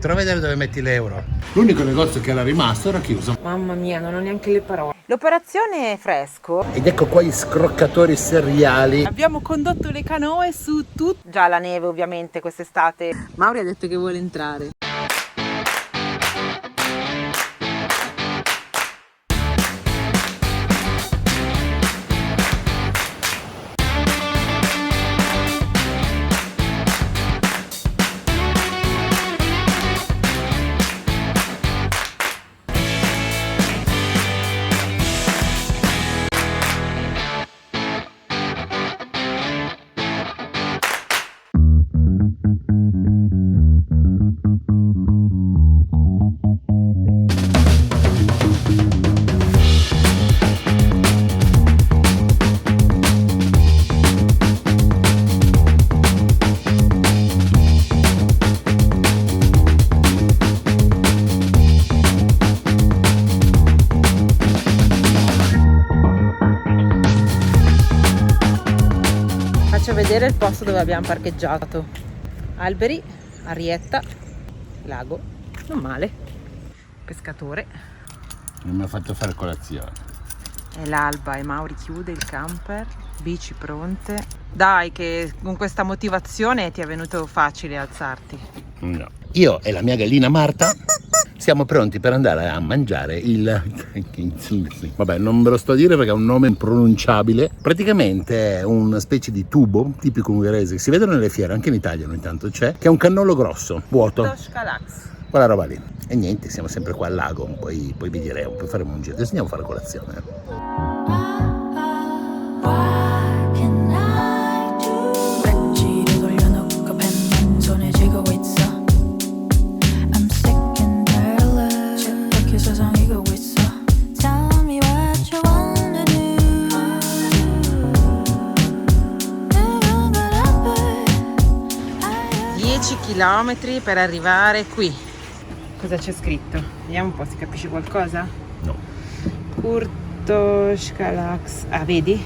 Trova a vedere dove metti l'euro. L'unico negozio che era rimasto era chiuso. Mamma mia, non ho neanche le parole. L'operazione Fresco. Ed ecco qua gli scroccatori seriali. Abbiamo condotto le canoe su tutto. Già la neve ovviamente quest'estate. Mauri ha detto che vuole entrare. Faccio vedere il posto dove abbiamo parcheggiato. Alberi, arietta, lago, non male. Pescatore. Non mi ha fatto fare colazione. È l'alba e Mauri chiude il camper. Bici pronte. Dai che con questa motivazione ti è venuto facile alzarti. No. Io e la mia gallina Marta siamo pronti per andare a mangiare il... Vabbè, non ve lo sto a dire perché è un nome impronunciabile. Praticamente è una specie di tubo tipico ungherese che si vedono nelle fiere, anche in Italia ogni tanto c'è, che è un cannolo grosso, vuoto. Toshkalax. Quella roba lì. E niente, siamo sempre qua al lago, poi vi diremo, poi faremo un giro. Adesso andiamo a fare colazione. Chilometri per arrivare qui. Cosa c'è scritto? Vediamo un po' se capisci qualcosa. No. Kurtoshkalax. Ah, vedi?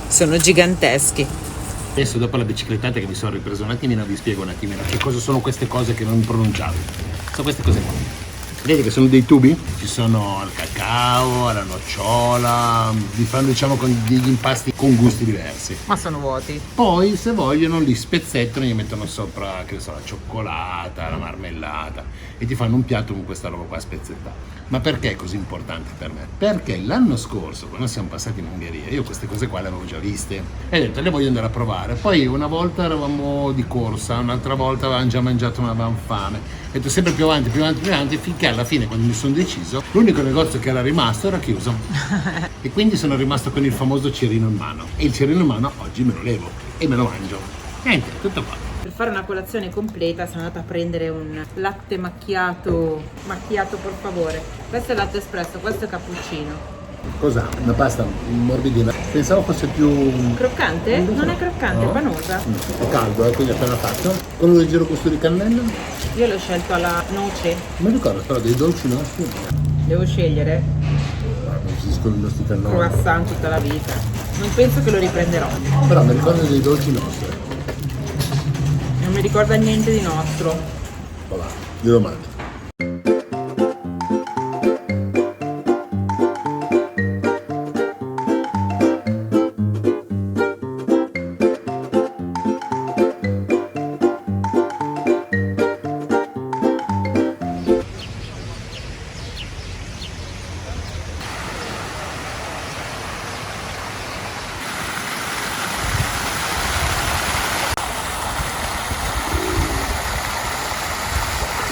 Sono giganteschi. Adesso dopo la biciclettata che mi sono ripreso un attimino vi spiego un attimino che cosa sono queste cose che non pronunciavo. Sono queste cose qua. Vedete che sono dei tubi? Ci sono al cacao, alla nocciola, li fanno diciamo con degli impasti con gusti diversi. Ma sono vuoti. Poi se vogliono li spezzettano e gli mettono sopra, che ne so, la cioccolata, la marmellata e ti fanno un piatto con questa roba qua spezzettata. Ma perché è così importante per me? Perché l'anno scorso, quando siamo passati in Ungheria, io queste cose qua le avevo già viste e ho detto le voglio andare a provare. Poi una volta eravamo di corsa, un'altra volta avevamo già mangiato, ma avevamo fame. Ho detto sempre più avanti, finché alla fine quando mi sono deciso, l'unico negozio che era rimasto era chiuso. E quindi sono rimasto con il famoso cerino in mano. E il cerino in mano oggi me lo levo e me lo mangio. Niente, tutto qua. Per fare una colazione completa sono andata a prendere un latte macchiato per favore. Questo è latte espresso, questo è cappuccino. Cos'ha? Una pasta morbidina. Pensavo fosse più... Croccante? Non è croccante, No. è panosa. È caldo, quindi appena fatto. Quello del giro gusto di cannella? Io l'ho scelto alla noce. Non mi ricordo, però dei dolci nostri. Devo scegliere Non si discono i nostri cannoli. croissant tutta la vita. Non penso che lo riprenderò. Però mi ricordo dei dolci nostri. Non mi ricorda niente di nostro. Voilà, glielo mangio.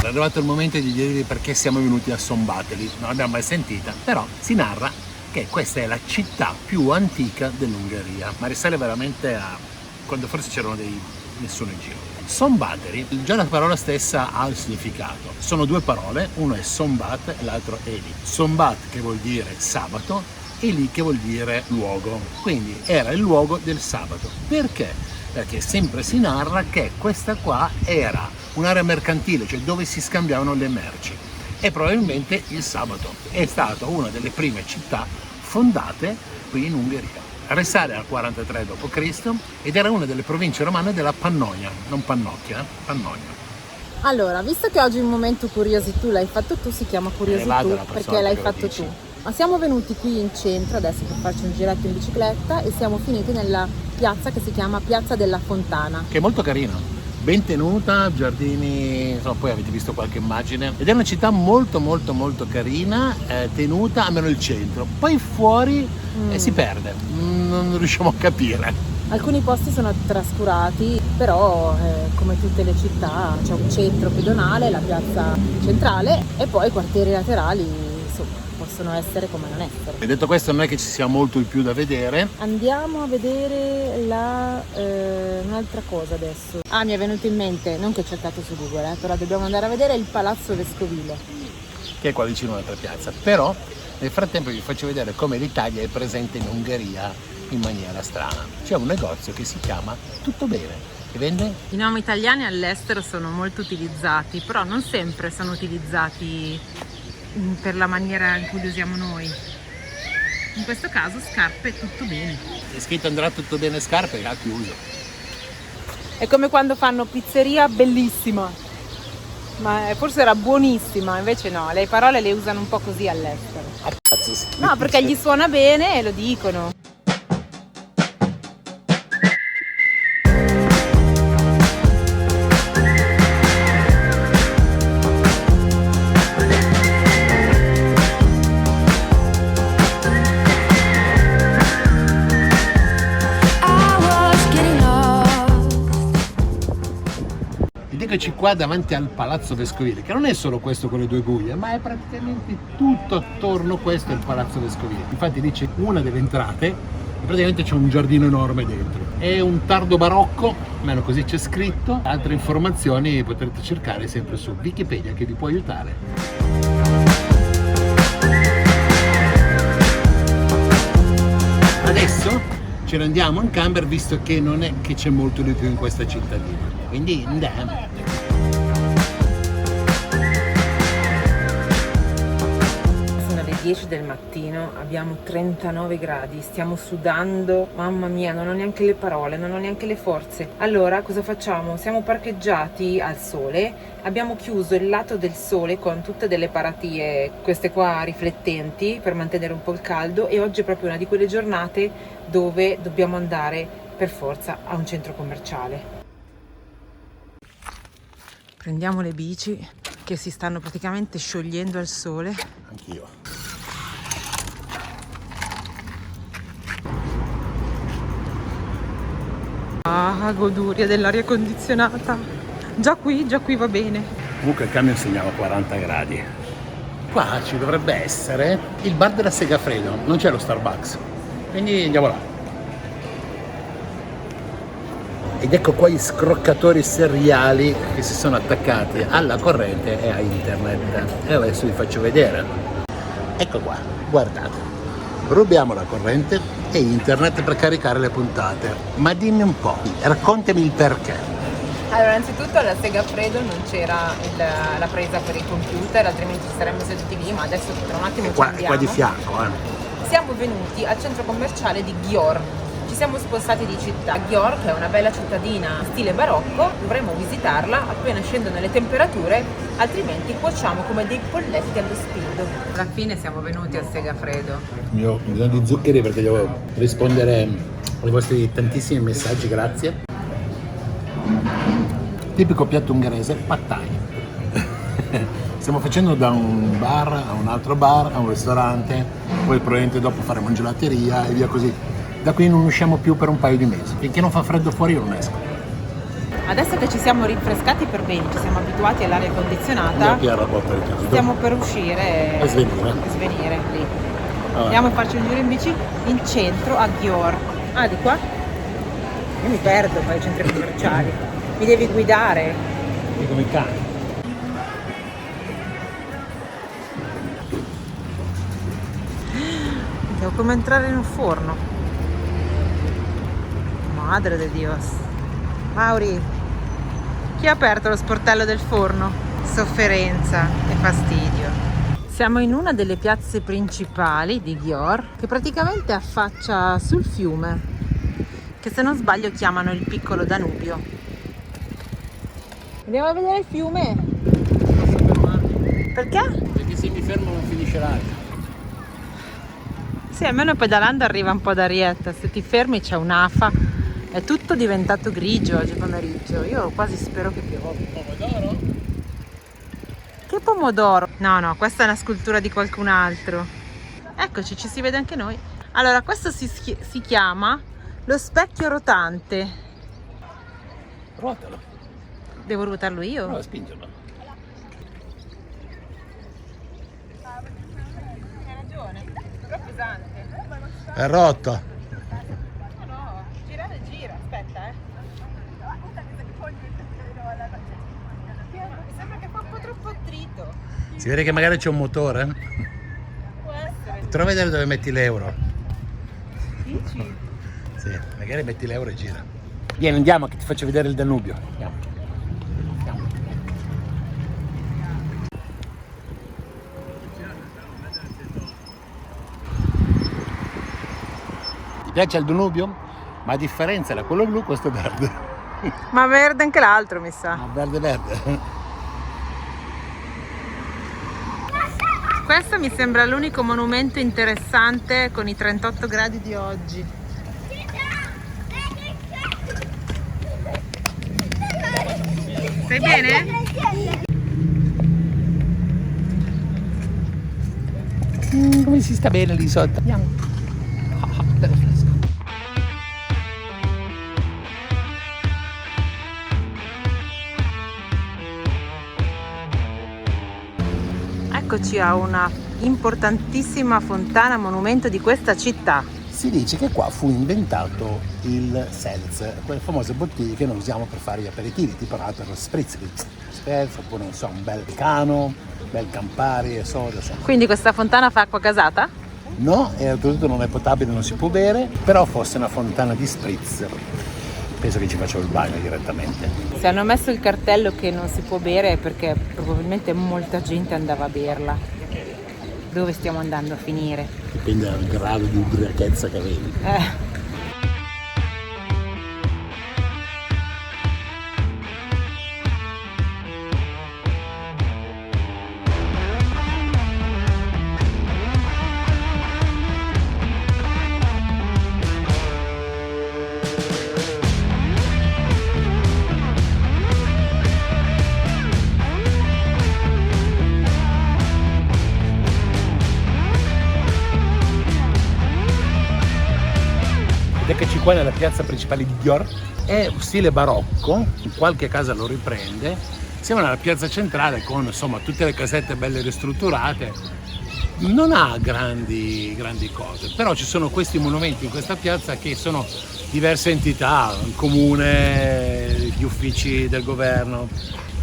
È arrivato il momento di dirvi perché siamo venuti a Szombathely, non l'abbiamo mai sentita, però si narra che questa è la città più antica dell'Ungheria, ma risale veramente a quando forse c'erano nessuno in giro. Szombathely, già la parola stessa ha il significato, sono due parole, uno è Szombat e l'altro Eli. Szombat che vuol dire sabato, Eli che vuol dire luogo, quindi era il luogo del sabato. Perché? Perché sempre si narra che questa qua era un'area mercantile, cioè dove si scambiavano le merci, e probabilmente il sabato è stata una delle prime città fondate qui in Ungheria. risale al 43 d.C. ed era una delle province romane della Pannonia, non Pannocchia, Pannonia. Allora, visto che oggi il momento Curiositù l'hai fatto tu, si chiama Curiositù perché l'hai fatto tu. Ma siamo venuti qui in centro adesso per farci un giretto in bicicletta e siamo finiti nella piazza che si chiama Piazza della Fontana. Che è molto carina, ben tenuta, giardini, insomma, poi avete visto qualche immagine. Ed è una città molto molto molto carina, tenuta, almeno il centro. Poi fuori si perde, non riusciamo a capire. Alcuni posti sono trascurati, però come tutte le città c'è un centro pedonale, la piazza centrale e poi i quartieri laterali, insomma, possono essere come non essere. E detto questo, non è che ci sia molto di più da vedere. Andiamo a vedere un'altra cosa adesso. Mi è venuto in mente, non che ho cercato su Google, però dobbiamo andare a vedere il Palazzo Vescovile. Che è qua vicino all'altra piazza. Però nel frattempo vi faccio vedere come l'Italia è presente in Ungheria in maniera strana. C'è un negozio che si chiama Tutto Bene, che vende... I nomi italiani all'estero sono molto utilizzati, però non sempre sono utilizzati per la maniera in cui li usiamo noi. In questo caso scarpe Tutto Bene. È scritto andrà tutto bene scarpe, ha chiuso. È come quando fanno pizzeria bellissima, ma forse era buonissima, invece no, le parole le usano un po' così all'estero. No, perché gli suona bene e lo dicono. Eccoci qua davanti al Palazzo Vescovile, che non è solo questo con le due guglie, ma è praticamente tutto attorno questo è il Palazzo Vescovile. Infatti lì c'è una delle entrate e praticamente c'è un giardino enorme dentro. È un tardo barocco, almeno così c'è scritto. Altre informazioni potrete cercare sempre su Wikipedia che vi può aiutare. Adesso ce ne andiamo in camper visto che non è che c'è molto di più in questa cittadina. Quindi andiamo. Sono le 10 del mattino, abbiamo 39 gradi, stiamo sudando, mamma mia, non ho neanche le parole, non ho neanche le forze. Allora, cosa facciamo? Siamo parcheggiati al sole, abbiamo chiuso il lato del sole con tutte delle paratie, queste qua riflettenti, per mantenere un po' il caldo, e oggi è proprio una di quelle giornate dove dobbiamo andare per forza a un centro commerciale. Prendiamo le bici che si stanno praticamente sciogliendo al sole. Anch'io. Goduria dell'aria condizionata. Già qui va bene. Comunque il camion segnava 40 gradi. Qua ci dovrebbe essere il bar della Segafredo, non c'è lo Starbucks. Quindi andiamo là. Ed ecco qua gli scroccatori seriali che si sono attaccati alla corrente e a internet. E adesso vi faccio vedere. Ecco qua, guardate. Rubiamo la corrente e internet per caricare le puntate. Ma dimmi un po', raccontami il perché. Allora, innanzitutto alla Segafredo non c'era la presa per il computer, altrimenti ci saremmo seduti lì, ma adesso tra un attimo ci È andiamo. qua di fianco, Siamo venuti al centro commerciale di Győr. Ci siamo spostati di città. Győr, che è una bella cittadina stile barocco, dovremmo visitarla appena scendono le temperature, altrimenti cuociamo come dei polletti allo spillo. Alla fine siamo venuti al Segafredo. Io ho bisogno di zuccheri perché devo rispondere ai vostri tantissimi messaggi, grazie. Tipico piatto ungherese, pad thai. Stiamo facendo da un bar a un altro bar, a un ristorante, poi probabilmente dopo faremo in gelateria e via così. Da qui non usciamo più per un paio di mesi, finché non fa freddo fuori io non esco. Adesso che ci siamo rinfrescati per bene, ci siamo abituati all'aria condizionata, stiamo per uscire e svenire lì. Andiamo a farci un giro in bici in centro a Győr. Di qua? Io mi perdo per i centri commerciali, mi devi guidare. E come i cani. È come entrare in un forno. Madre de Dios. Mauri, chi ha aperto lo sportello del forno? Sofferenza e fastidio. Siamo in una delle piazze principali di Győr, che praticamente affaccia sul fiume, che se non sbaglio chiamano il piccolo Danubio. Andiamo a vedere il fiume. Perché? Perché se mi fermo non finisce l'acqua. Sì, almeno pedalando arriva un po' d'arietta. Se ti fermi c'è un'afa. È tutto diventato grigio oggi pomeriggio. Io quasi spero che piova. Pomodoro? Che pomodoro? No, questa è una scultura di qualcun altro. Eccoci, ci si vede anche noi. Allora, questo si chiama lo specchio rotante. Ruotalo. Devo ruotarlo io? Prova a spingerlo. Hai ragione, però pesante. È rotto. No, girare gira, aspetta, Mi sembra che fa un po' troppo attrito. Si vede che magari c'è un motore? Può essere. Prova a vedere dove metti l'euro. Dici? Sì, magari metti l'euro e gira. Vieni, andiamo che ti faccio vedere il Danubio. Andiamo. Ti piace il Danubio? Ma a differenza da quello blu, questo è verde. Ma verde anche l'altro, mi sa. Ah, verde. Questo mi sembra l'unico monumento interessante con i 38 gradi di oggi. Stai bene? Come si sta bene lì sotto? Andiamo. Bello fresco. Eccoci a una importantissima fontana monumento di questa città. Si dice che qua fu inventato il seltz, quelle famose bottiglie che noi usiamo per fare gli aperitivi, tipo l'altro spritz, oppure non so, un bel cano, un bel Campari e soda. Quindi questa fontana fa acqua gasata? No, e oltretutto non è potabile, non si può bere, però fosse una fontana di spritz, penso che ci facevo il bagno direttamente. Se hanno messo il cartello che non si può bere è perché probabilmente molta gente andava a berla. Dove stiamo andando a finire? Dipende dal grado di ubriachezza che avevi. Ed eccoci qua nella piazza principale di Győr. È stile barocco, in qualche casa lo riprende. Siamo nella piazza centrale con insomma tutte le casette belle ristrutturate. Non ha grandi cose, però ci sono questi monumenti in questa piazza che sono diverse entità, il comune, gli uffici del governo.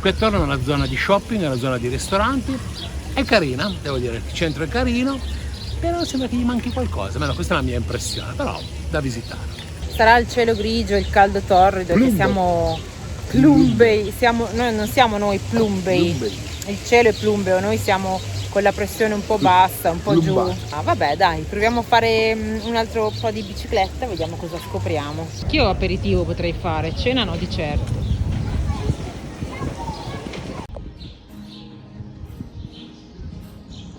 Qui attorno è una zona di shopping, una zona di ristoranti. È carina, devo dire, il centro è carino, però sembra che gli manchi qualcosa, almeno questa è la mia impressione, però da visitare. Sarà il cielo grigio, il caldo torrido, che siamo plumbei, noi non siamo plumbei, il cielo è plumbeo, noi siamo con la pressione un po' bassa, un po' giù. Ah, vabbè, dai, proviamo a fare un altro po' di bicicletta, vediamo cosa scopriamo. Che io aperitivo potrei fare, cena no di certo.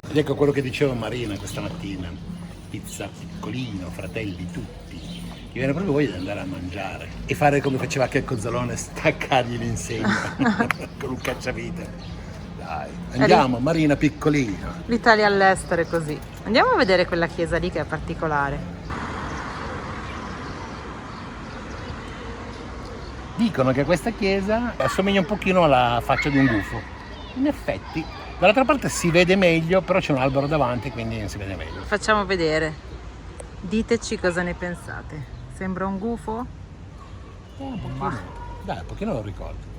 Ed ecco quello che diceva Marina questa mattina, pizza piccolino, fratelli tutti, che viene proprio voglia di andare a mangiare e fare come faceva Checco Zalone, staccargli l'insegna con un cacciavite. Dai, andiamo, Marina piccolina. L'Italia all'estero è così. Andiamo a vedere quella chiesa lì che è particolare. Dicono che questa chiesa assomiglia un pochino alla faccia di un gufo. In effetti, dall'altra parte si vede meglio, però c'è un albero davanti, quindi non si vede meglio. Facciamo vedere. Diteci cosa ne pensate. Sembra un gufo? Un pochino. Dai, un pochino lo ricordo.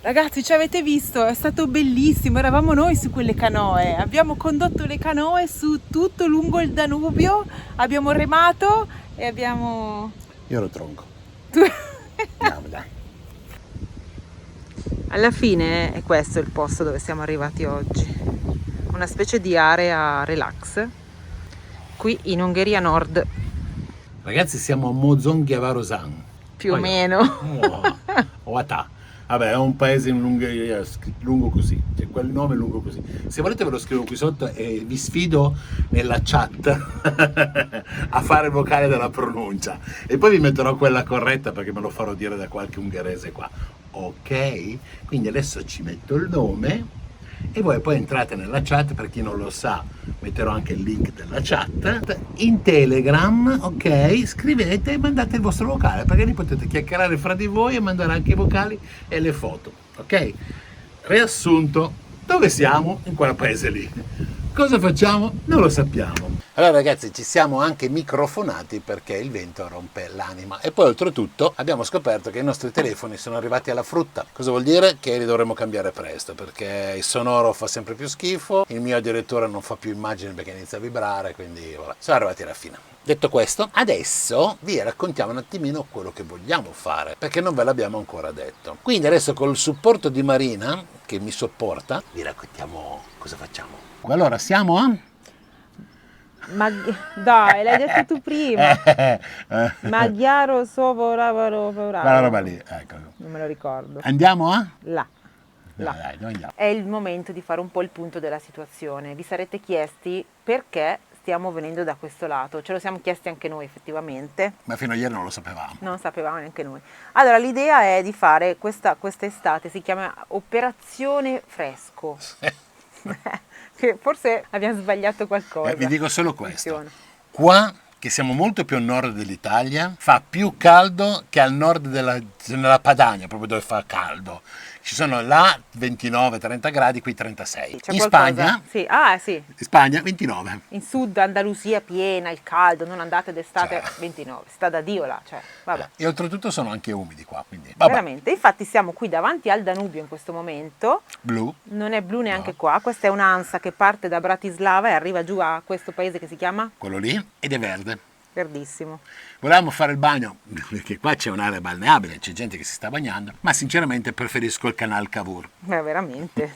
Ragazzi, ci avete visto? È stato bellissimo, eravamo noi su quelle canoe, abbiamo condotto le canoe su tutto lungo il Danubio, abbiamo remato e abbiamo... Io ero tronco. No, dai. Alla fine è questo il posto dove siamo arrivati oggi, una specie di area relax, qui in Ungheria Nord. Ragazzi, siamo a Mozongyavarosan. Più o meno. Oata. Vabbè, è un paese in Ungheria lungo così, cioè quel nome è lungo così. Se volete ve lo scrivo qui sotto e vi sfido nella chat a fare il vocale della pronuncia. E poi vi metterò quella corretta perché me lo farò dire da qualche ungherese qua. Ok? Quindi adesso ci metto il nome e voi poi entrate nella chat, per chi non lo sa metterò anche il link della chat in Telegram, ok? Scrivete e mandate il vostro vocale perché lì potete chiacchierare fra di voi e mandare anche i vocali e le foto, ok? Riassunto, dove siamo? In quel paese lì. Cosa facciamo? Non lo sappiamo. Allora ragazzi, ci siamo anche microfonati perché il vento rompe l'anima e poi oltretutto abbiamo scoperto che i nostri telefoni sono arrivati alla frutta. Cosa vuol dire? Che li dovremo cambiare presto perché il sonoro fa sempre più schifo, il mio addirittura non fa più immagine perché inizia a vibrare, quindi voilà. Sono arrivati alla fine. Detto questo, adesso vi raccontiamo un attimino quello che vogliamo fare perché non ve l'abbiamo ancora detto. Quindi adesso col supporto di Marina, che mi sopporta, vi raccontiamo cosa facciamo. Allora siamo a... Ma dai, l'hai detto tu prima. Magyaro Sovoravaro. Quella roba lì, ecco. Non me lo ricordo. Andiamo a? Là. Dai, noi andiamo. È il momento di fare un po' il punto della situazione. Vi sarete chiesti perché stiamo venendo da questo lato. Ce lo siamo chiesti anche noi effettivamente. Ma fino a ieri non lo sapevamo. Non sapevamo neanche noi. Allora, l'idea è di fare questa estate, si chiama Operazione Fresco. Che forse abbiamo sbagliato qualcosa. Vi dico solo questo. Funziona. Qua, che siamo molto più a nord dell'Italia, fa più caldo che al nord nella Padania, proprio dove fa caldo. Ci sono là 29-30 gradi, qui 36. C'è in qualcosa? Spagna? Sì. Ah, sì. In Spagna 29. In sud Andalusia piena, il caldo, non andate d'estate 29. Sta da Dio là, cioè, vabbè. E oltretutto sono anche umidi qua, quindi vabbè. Veramente, infatti siamo qui davanti al Danubio in questo momento. Blu. Non è blu neanche qua, questa è un'ansa che parte da Bratislava e arriva giù a questo paese che si chiama Quello lì, ed è verde. Verdissimo. Volevamo fare il bagno, perché qua c'è un'area balneabile, c'è gente che si sta bagnando, ma sinceramente preferisco il canal Cavour. Veramente,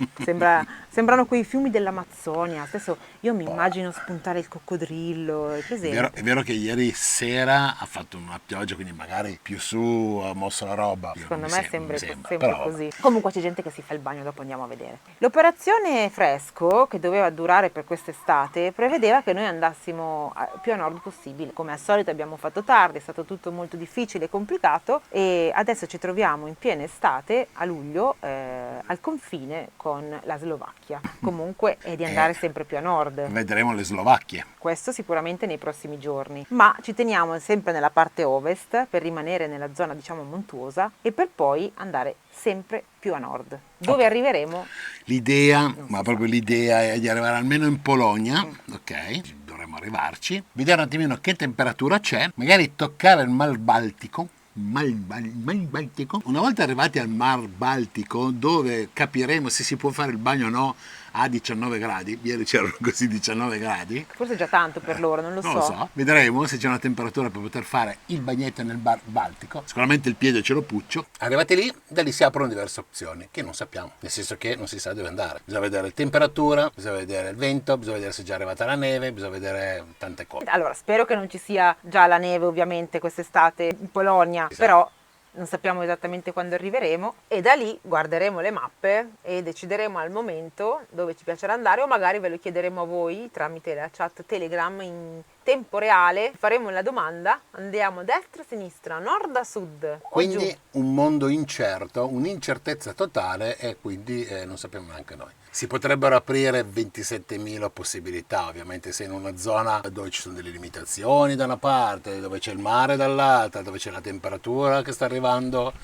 sembrano quei fiumi dell'Amazzonia. Adesso io mi immagino spuntare il coccodrillo, È vero che ieri sera ha fatto una pioggia, quindi magari più su ha mosso la roba. Secondo me sembra però così. Comunque c'è gente che si fa il bagno, dopo andiamo a vedere. L'operazione Fresco, che doveva durare per quest'estate, prevedeva che noi andassimo più a nord possibile. Come al solito abbiamo fatto tardi, è stato tutto molto difficile e complicato e adesso ci troviamo in piena estate, a luglio, al confine con la Slovacchia. Comunque è di andare sempre più a nord. Vedremo le Slovacchie. Questo sicuramente nei prossimi giorni, ma ci teniamo sempre nella parte ovest per rimanere nella zona diciamo montuosa e per poi andare sempre più a nord. Dove arriveremo? L'idea, ma proprio l'idea è di arrivare almeno in Polonia, ok? Dovremmo arrivarci, vedere un attimino che temperatura c'è, magari toccare il Mar Baltico. Una volta arrivati al Mar Baltico, dove capiremo se si può fare il bagno o no a 19 gradi, ieri c'erano così 19 gradi. Forse è già tanto per loro, non lo so. Vedremo se c'è una temperatura per poter fare il bagnetto nel Mar Baltico. Sicuramente il piede ce lo puccio. Arrivati lì, da lì si aprono diverse opzioni, che non sappiamo, nel senso che non si sa dove andare. Bisogna vedere la temperatura, bisogna vedere il vento, bisogna vedere se è già arrivata la neve, bisogna vedere tante cose. Allora, spero che non ci sia già la neve ovviamente quest'estate in Polonia, però non sappiamo esattamente quando arriveremo e da lì guarderemo le mappe e decideremo al momento dove ci piacerà andare o magari ve lo chiederemo a voi tramite la chat Telegram in tempo reale, faremo la domanda, andiamo a destra, a sinistra, a nord, a sud. Quindi un mondo incerto, un'incertezza totale e quindi non sappiamo neanche noi. Si potrebbero aprire 27.000 possibilità, ovviamente se in una zona dove ci sono delle limitazioni da una parte, dove c'è il mare dall'altra, dove c'è la temperatura che sta arrivando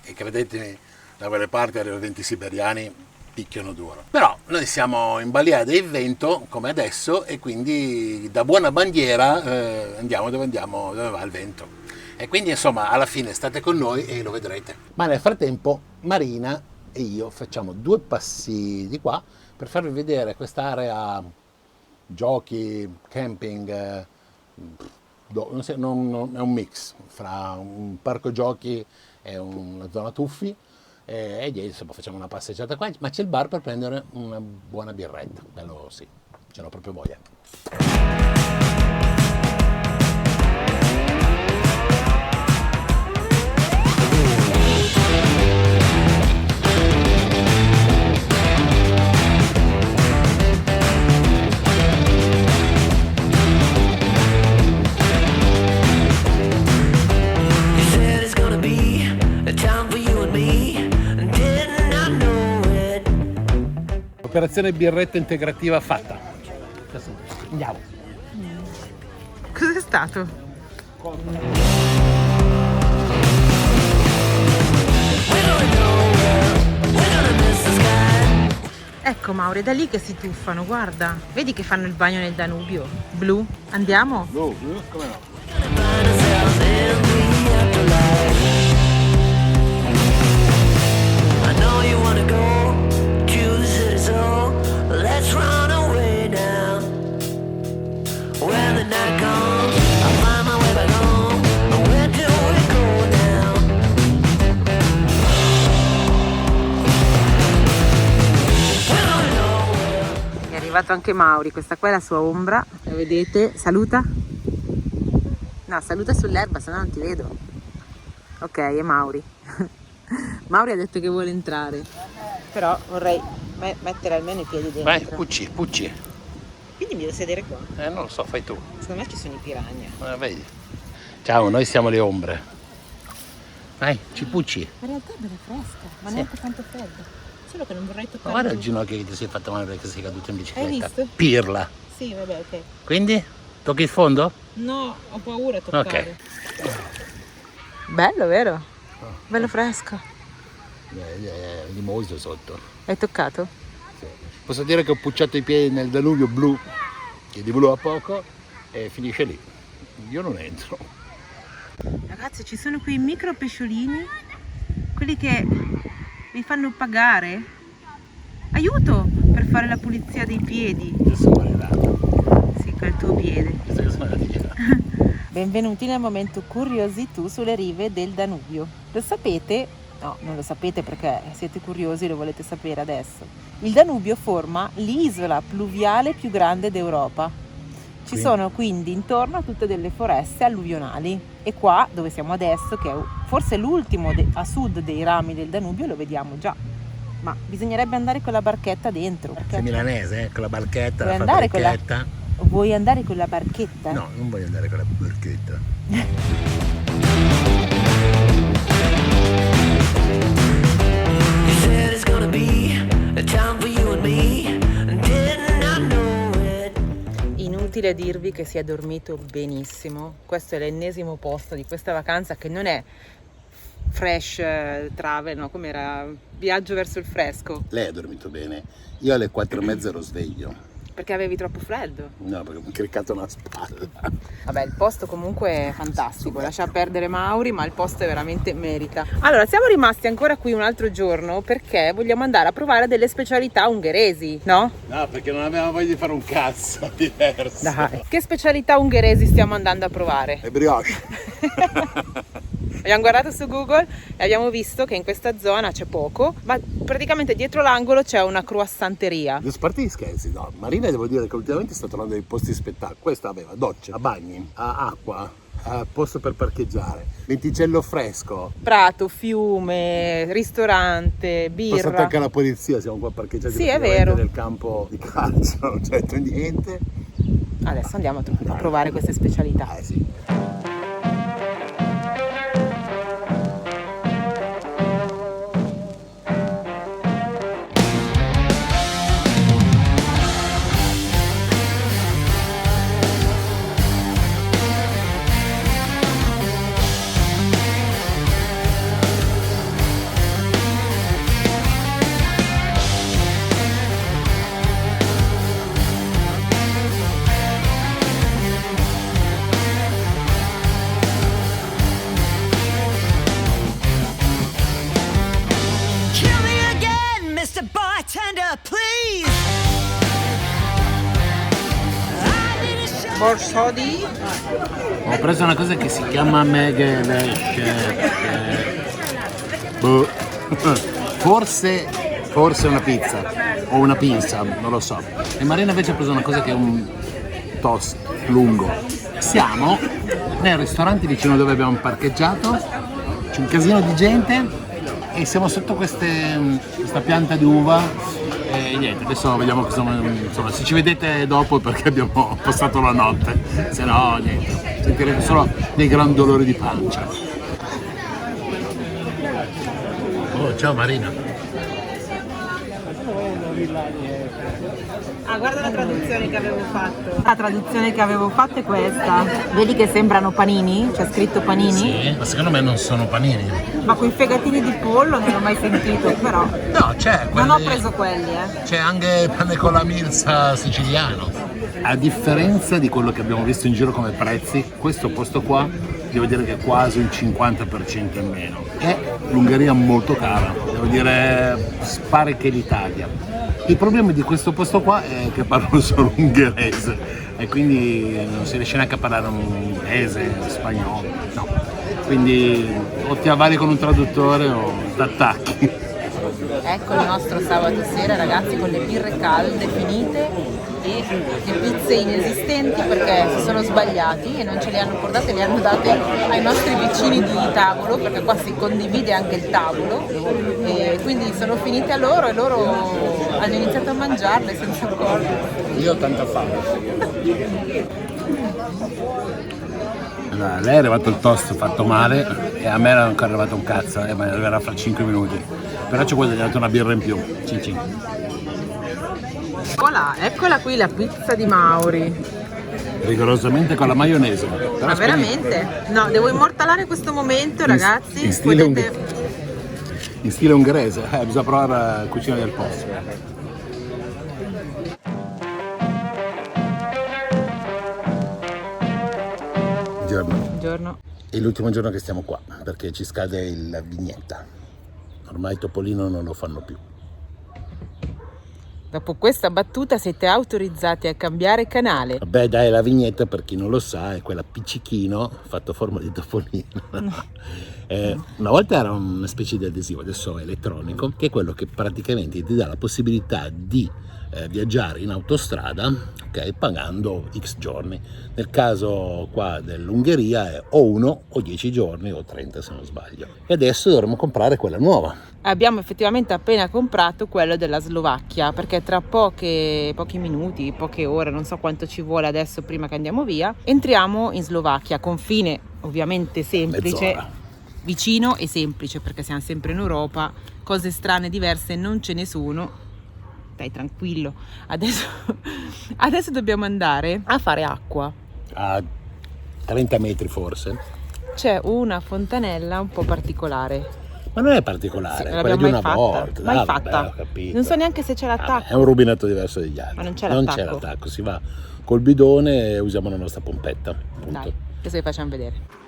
e credetemi da quelle parti ai venti siberiani picchiano duro. Però noi siamo in balia del vento come adesso e quindi da buona bandiera andiamo dove va il vento. E quindi insomma alla fine state con noi e lo vedrete. Ma nel frattempo Marina e io facciamo 2 passi di qua per farvi vedere quest'area giochi, camping, è un mix fra un parco giochi e una zona tuffi, e insomma facciamo una passeggiata qua, ma c'è il bar per prendere una buona birretta, quello sì, ce l'ho proprio voglia. Operazione birretta integrativa fatta. Andiamo. Cos'è stato? Ecco Mauro, è da lì che si tuffano, guarda. Vedi che fanno il bagno nel Danubio. Blu, andiamo? Blu, come no? È arrivato anche Mauri, questa qua è la sua ombra, la vedete? Saluta? No, saluta sull'erba, se no non ti vedo. Ok, è Mauri. Mauri ha detto che vuole entrare, però vorrei mettere almeno i piedi dentro. Vai, pucci. Quindi mi devo sedere qua? Non lo so, fai tu. Secondo me ci sono i piranha. Vedi. Ciao, noi siamo le ombre. Vai, ci pucci. In realtà è bella fresca, ma Sì. neanche tanto fredda. Solo che non vorrei Ma toccare. guarda il tutto. ginocchio che ti sei fatto male perché sei caduto in bicicletta. Hai visto? Pirla. Sì, vabbè, ok. Quindi? Tocchi il fondo? No, ho paura a toccare. Bello, vero? Bello fresco. È limoso sotto. Hai toccato? Sì. Posso dire che ho pucciato i piedi nel Danubio blu, che di blu a poco, e finisce lì. Io non entro. Ragazzi, ci sono quei micro pesciolini, quelli che vi fanno pagare. Aiuto per fare la pulizia dei piedi. Io sono arrivato. Sì, col tuo piede. Visto che sono arrivato. Benvenuti nel momento Curiositù sulle rive del Danubio. Lo sapete? No, non lo sapete perché siete curiosi e lo volete sapere adesso. Il Danubio forma l'isola pluviale più grande d'Europa. Ci sono quindi intorno tutte delle foreste alluvionali e qua dove siamo adesso, che è forse l'ultimo a sud dei rami del Danubio, lo vediamo già. Ma bisognerebbe andare con la barchetta dentro. Sei milanese, con la barchetta, Vuoi la andare con la- fabbrichetta. Vuoi andare con la barchetta? No, non voglio andare con la barchetta. Inutile dirvi che si è dormito benissimo. Questo è l'ennesimo posto di questa vacanza che non è fresh travel, no? Come era viaggio verso il fresco, Lei ha dormito bene. Io alle 4:30 ero sveglio. perché avevi troppo freddo. No, perché mi ha caricato una spalla. Vabbè, il posto comunque è fantastico, lascia perdere Mauri, ma il posto è veramente merita. Allora, siamo rimasti ancora qui un altro giorno perché vogliamo andare a provare delle specialità ungheresi, no? No, perché non avevamo voglia di fare un cazzo diverso. Dai, che specialità ungheresi stiamo andando a provare? E brioche. Abbiamo guardato su Google e abbiamo visto che in questa zona c'è poco, ma praticamente dietro l'angolo c'è una croissanteria. A parte gli scherzi, no. Marina devo dire che ultimamente sta trovando dei posti spettacoli. Questa aveva doccia, bagni, acqua, posto per parcheggiare, venticello fresco. Prato, fiume, ristorante, Passata birra. anche la polizia, siamo qua parcheggiati Sì, è praticamente vero. nel campo di calcio, non c'è detto niente. Adesso andiamo a provare queste specialità. Sì. bartender, please. Borsodi. Ho preso una cosa che si chiama forse una pizza o una pinza, non lo so. E Marina invece ha preso una cosa che è un toast lungo. Siamo nel ristorante vicino dove abbiamo parcheggiato, c'è un casino di gente e siamo sotto questa pianta di uva. E niente, adesso vediamo insomma, se ci vedete dopo è perché abbiamo passato la notte, se no niente, sentirete solo dei gran dolori di pancia. Oh, ciao Marina. Ah, guarda la traduzione che avevo fatto. La traduzione che avevo fatto è questa. Vedi che sembrano panini? C'è scritto panini? Sì, ma secondo me non sono panini. Ma quei fegatini di pollo non l'ho mai sentito, però. No, c'è. Non ho preso quelli, C'è anche pane con la milza siciliano. A differenza di quello che abbiamo visto in giro come prezzi, questo posto qua devo dire che è quasi un 50% in meno. È l'Ungheria molto cara, devo dire pare che l'Italia. Il problema di questo posto qua è che parlo solo ungherese e quindi non si riesce neanche a parlare inglese, spagnolo, no. Quindi o ti avvari con un traduttore o t'attacchi. Ecco il nostro sabato sera, ragazzi, con le birre calde finite e le pizze inesistenti perché si sono sbagliati e non ce le hanno portate, le hanno date ai nostri vicini di tavolo, perché qua si condivide anche il tavolo, e quindi sono finite a loro e loro hanno iniziato a mangiarle senza accorgersi. Io ho tanta fame. Allora, lei è arrivato il toast fatto male e a me era ancora arrivato un cazzo, ma arriverà fra 5 minuti. Però ci vuole dato una birra in più. Cin cin. Eccola qui la pizza di Mauri. Rigorosamente con la maionese. Però Ma veramente? No, devo immortalare questo momento, ragazzi. In stile ungherese, bisogna provare la cucina del posto. Buongiorno. È l'ultimo giorno che stiamo qua perché ci scade la vignetta. Ormai Topolino non lo fanno più. Dopo questa battuta siete autorizzati a cambiare canale. Vabbè dai, la vignetta per chi non lo sa è quella piccichino fatto a forma di topolino. Una volta era una specie di adesivo, adesso è elettronico, che è quello che praticamente ti dà la possibilità di viaggiare in autostrada, ok, pagando X giorni. Nel caso qua dell'Ungheria è o 1 o 10 giorni o 30 se non sbaglio. E adesso dovremo comprare quella nuova. Abbiamo effettivamente appena comprato quello della Slovacchia perché tra pochi minuti, poche ore, non so quanto ci vuole adesso prima che andiamo via, entriamo in Slovacchia, confine ovviamente semplice, mezz'ora. Vicino e semplice perché siamo sempre in Europa, cose strane diverse non ce ne sono. Dai, tranquillo, adesso dobbiamo andare a fare acqua. A 30 metri forse. C'è una fontanella un po' particolare. Ma non è particolare, Sì, è quella di una fatta. volta. Mai Vabbè, fatta. ho capito. Non so neanche se c'è l'attacco. È un rubinetto diverso degli altri. Ma non c'è Non l'attacco. c'è l'attacco, si va col bidone e usiamo la nostra pompetta. Punto. Dai, adesso vi facciamo vedere.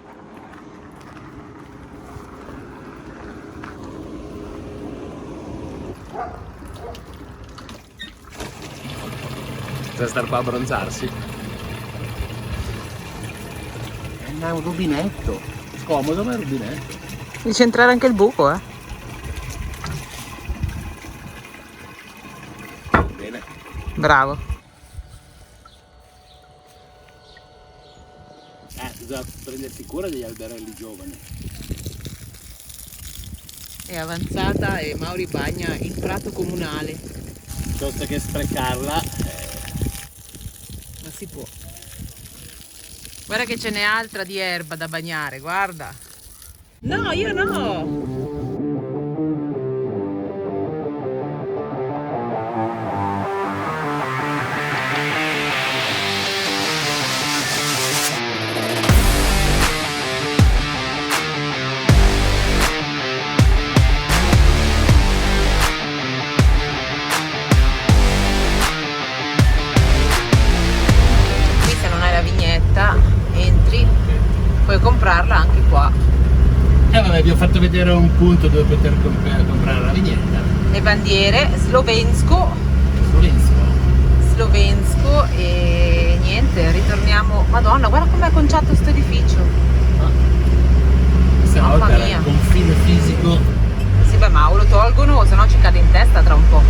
Bisogna stare qua a abbronzarsi. È un rubinetto. Scomodo, ma è un rubinetto. Devi centrare anche il buco, Bene. Bravo. Bisogna prendersi cura degli alberelli giovani. È avanzata e Mauri bagna il prato comunale. Piuttosto che sprecarla. Ma si può. Guarda che ce n'è altra di erba da bagnare, guarda. No, io no! Entri, puoi comprarla anche qua. Vabbè, vi ho fatto vedere un punto dove poter comprare la vignetta. Le bandiere, Slovensko e niente, ritorniamo. Madonna, guarda com'è conciato sto edificio. Questa Mamma volta era mia. il confine fisico. Sì, beh, ma o lo tolgono, se no ci cade in testa tra un po'.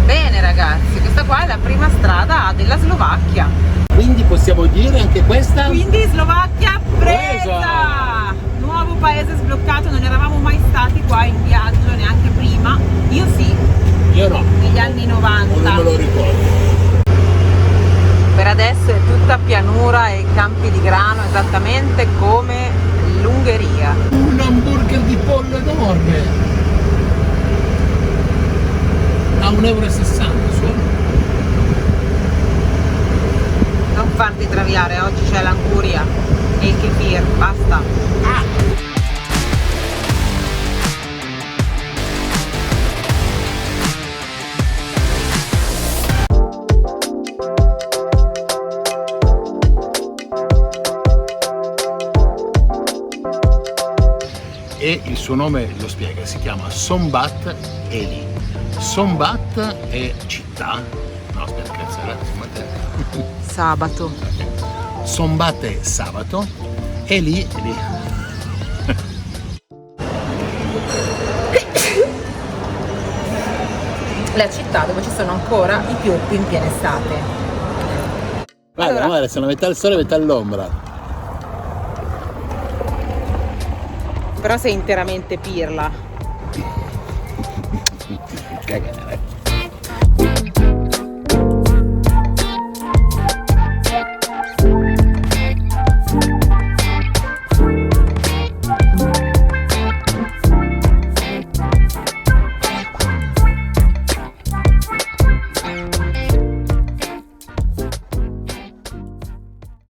Bene ragazzi, questa qua è la prima strada della Slovacchia. Quindi possiamo dire anche questa? Quindi Slovacchia presa! Presa! Nuovo paese sbloccato, non eravamo mai stati qua in viaggio neanche prima. Io sì, Io no, negli anni non 90. me lo ricordo. Per adesso è tutta pianura e campi di grano, esattamente come l'Ungheria. Un hamburger di pollo enorme a 1,60 € solo. Non farti traviare, oggi c'è l'anguria e il kefir, basta. E il suo nome lo spiega, si chiama Szombat Eli. Szombat è città. No, aspetta, cazzo, era Szombat è... Sabato. Szombat è sabato. Eli è lì. La città dove ci sono ancora i pioppi in piena estate. Guarda, Allora. guarda, sono metà al sole e metà all'ombra. Però sei interamente pirla. Cagare.